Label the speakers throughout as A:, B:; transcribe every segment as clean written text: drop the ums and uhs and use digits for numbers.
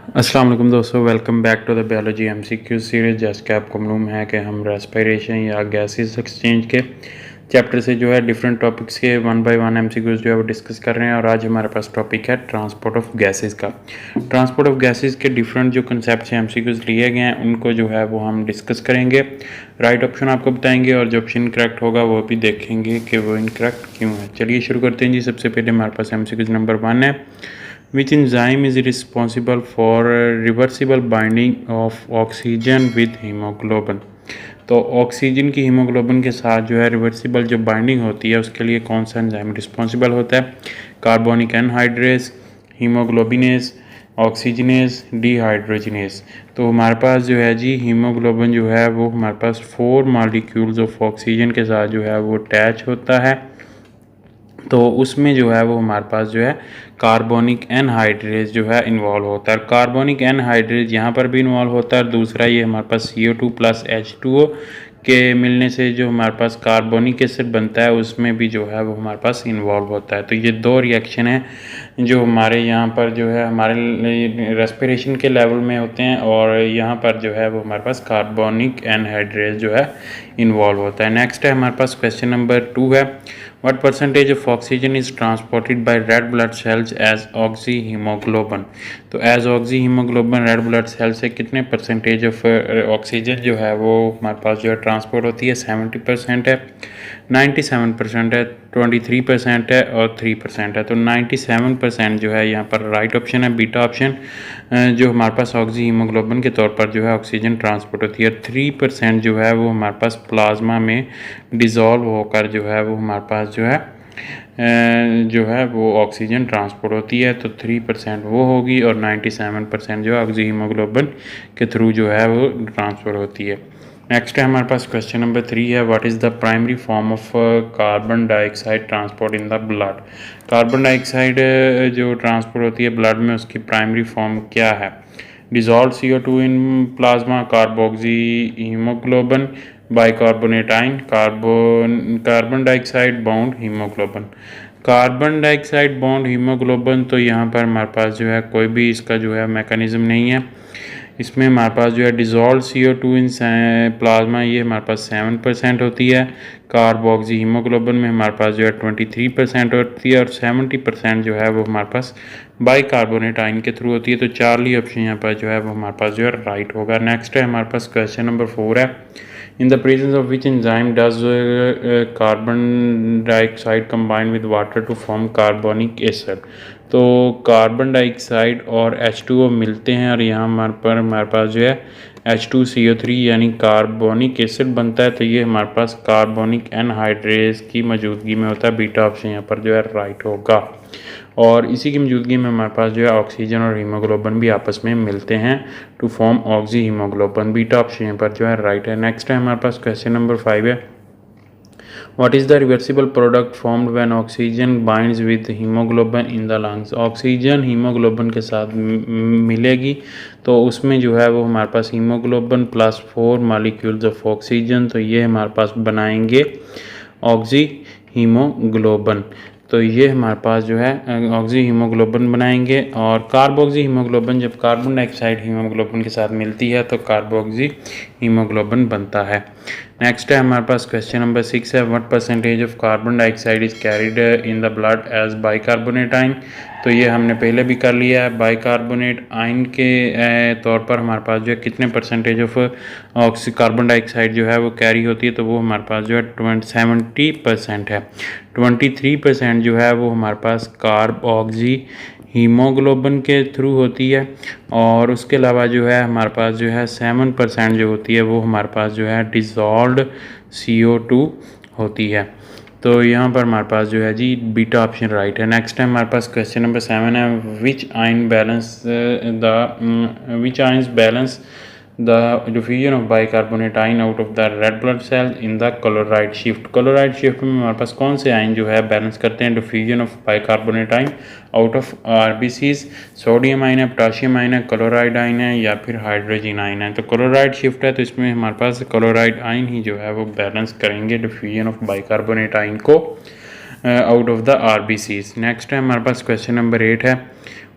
A: अस्सलाम वालेकुम दोस्तों, welcome back to the biology MCQ series. जैसे कि आपको मालूम है कि हम रेस्पिरेशन या गैसेस एक्सचेंज के चैप्टर से जो है डिफरेंट टॉपिक्स के वन बाय वन एमसीक्यूज़ जो है वो डिस्कस कर रहे हैं। और आज हमारे पास टॉपिक है ट्रांसपोर्ट ऑफ गैसेस का। ट्रांसपोर्ट ऑफ गैसेस के डिफरेंट जो कंसेप्ट एमसीक्यूज़ लिए गए हैं उनको जो है वो हम डिस्कस करेंगे। राइट ऑप्शन आपको बताएंगे और जो ऑप्शन करेक्ट होगा वो भी देखेंगे कि वो इनकरेक्ट क्यों है। चलिए शुरू करते हैं जी। सबसे पहले हमारे पास एमसीक्यूज़ नंबर 1 है, which enzyme is responsible for reversible binding of oxygen with hemoglobin। तो ऑक्सीजन की हीमोग्लोबिन के साथ जो है रिवर्सिबल जो बाइंडिंग होती है उसके लिए कौन सा एंजाइम रिस्पॉन्सिबल होता है? Carbonic anhydrase, hemoglobinase, oxygenase, dehydrogenase. तो हमारे पास जो है जी हीमोग्लोबिन जो है वो हमारे पास 4 मॉलिक्यूल्स ऑफ ऑक्सीजन के साथ जो है वो अटैच होता है। तो उसमें जो है वो हमारे पास जो है कार्बोनिक एनहाइड्रेस जो है इन्वॉल्व होता है। कार्बोनिक एनहाइड्रेस यहाँ पर भी इन्वॉल्व होता है। दूसरा ये हमारे पास CO2 प्लस H2O के मिलने से जो हमारे पास कार्बोनिक एसिड बनता है उसमें भी जो है वो हमारे पास इन्वॉल्व होता है। तो ये दो रिएक्शन हैं जो हमारे यहाँ पर जो है हमारे रेस्पिरेशन के लेवल में होते हैं और यहाँ पर जो है वो हमारे पास कार्बोनिक एनहाइड्रेस जो है इन्वॉल्व होता है। नेक्स्ट है हमारे पास क्वेश्चन नंबर 2 है, what percentage of oxygen is transported by red blood cells as oxyhemoglobin। तो as oxyhemoglobin red blood cell से कितने परसेंटेज ऑफ ऑक्सीजन जो है वो हमारे पास जो है ट्रांसपोर्ट होती है? 70% है, 97% है, 23% है और 3% है। तो 97% जो है यहाँ पर राइट ऑप्शन है, बीटा ऑप्शन, जो हमारे पास ऑक्सीहीमोग्लोबिन के तौर पर जो है ऑक्सीजन ट्रांसपोर्ट होती है। 3% जो है वो हमारे पास प्लाज्मा में डिज़ोल्व होकर जो है वो हमारे पास जो है वो ऑक्सीजन ट्रांसपोर्ट होती है। तो 3% वो होगी और 97% जो है ऑक्सीहीमोग्लोबिन के थ्रू जो है वो ट्रांसफ़र होती है। नेक्स्ट है हमारे पास क्वेश्चन नंबर 3 है, what is the primary form of carbon dioxide transport in the blood. Carbon dioxide जो ट्रांसपोर्ट होती है ब्लड में उसकी प्राइमरी फॉर्म क्या है? Dissolve CO2 in plasma, carboxy haemoglobin, bicarbonate ion, carbon dioxide bound haemoglobin. Carbon dioxide bound haemoglobin तो यहाँ पर हमारे पास जो है कोई भी इसका जो है मैकेनिज़्म नहीं है। इसमें हमारे पास जो है डिज़ोल्व CO2 इन प्लाज्मा ये हमारे पास 7% होती है। कार्बोक्सी हीमोग्लोबिन में हमारे पास जो है 23% होती है और 70% जो है वो हमारे पास बाइकार्बोनेट आयन के थ्रू होती है। तो चार्ली ऑप्शन यहाँ पर जो है वो हमारे पास जो है राइट होगा। नेक्स्ट है हमारे पास क्वेश्चन नंबर 4 है, in the presence of which enzyme does carbon dioxide combine with water to form carbonic acid। तो कार्बन डाइऑक्साइड और H2O मिलते हैं और यहाँ हमारे पास जो है H2CO3 यानी कार्बोनिक एसिड बनता है। तो ये हमारे पास कार्बोनिक एनहाइड्रेस की मौजूदगी में होता है। बीटा ऑप्शन यहाँ पर जो है राइट होगा। और इसी की मौजूदगी में हमारे पास जो है ऑक्सीजन और हीमोग्लोबिन भी आपस में मिलते हैं to form oxyhaemoglobin. Beta option यहाँ पर जो है राइट है। नेक्स्ट है हमारे पास क्वेश्चन नंबर 5 है, what is the reversible product formed when oxygen binds with hemoglobin in the lungs. Oxygen hemoglobin के साथ मिलेगी तो उसमें जो है वो हमारे पास hemoglobin plus 4 molecules of oxygen, तो ये हमारे पास बनाएंगे ऑक्सी हीमोग्लोबिन। तो ये हमारे पास जो है ऑक्सी हीमोग्लोबिन बनाएंगे। और कार्बोक्सी हीमोग्लोबिन जब कार्बन डाइऑक्साइड हीमोग्लोबिन के साथ मिलती है तो कार्बोक्सी हीमोग्लोबिन बनता है। नेक्स्ट है हमारे पास क्वेश्चन नंबर 6 है, what percentage of carbon dioxide is carried in the blood as bicarbonate ion. तो ये हमने पहले भी कर लिया है। बाइकार्बोनेट आयन के तौर पर हमारे पास जो है कितने परसेंटेज ऑफ कार्बन डाइऑक्साइड जो है वो कैरी होती है? तो वो हमारे पास जो है 70% है। 23% जो है वो हमारे पास कार्बोक्सी हीमोग्लोबिन के थ्रू होती है और उसके अलावा जो है हमारे पास जो है 7% जो होती है वो हमारे पास जो है डिज़ोल्व्ड CO2 होती है। तो यहाँ पर हमारे पास जो है जी बीटा ऑप्शन राइट है। नेक्स्ट है हमारे पास क्वेश्चन नंबर 7 है, which ions balance the diffusion of bicarbonate ion out of the red blood cell in the chloride shift। Chloride shift में हमारे पास कौन से आयन जो है बैलेंस करते हैं diffusion of bicarbonate ion out of RBCs? Sodium ion है, potassium ion है, क्लोराइड आयन है या फिर हाइड्रोजन आयन है? तो क्लोराइड शिफ्ट है तो इसमें हमारे पास क्लोराइड आयन ही जो है वो बैलेंस करेंगे डिफ्यूजन ऑफ बाइकार्बोनेट आयन को out of the RBCs। Next है हमारे पास क्वेश्चन नंबर 8 है,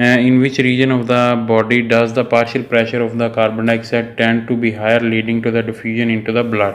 A: in which region of the body does the partial pressure of the carbon dioxide tend to be higher leading to the diffusion into the blood.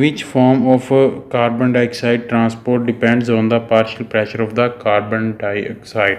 A: which form of carbon dioxide transport depends on the partial pressure of the carbon dioxide.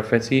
A: FSC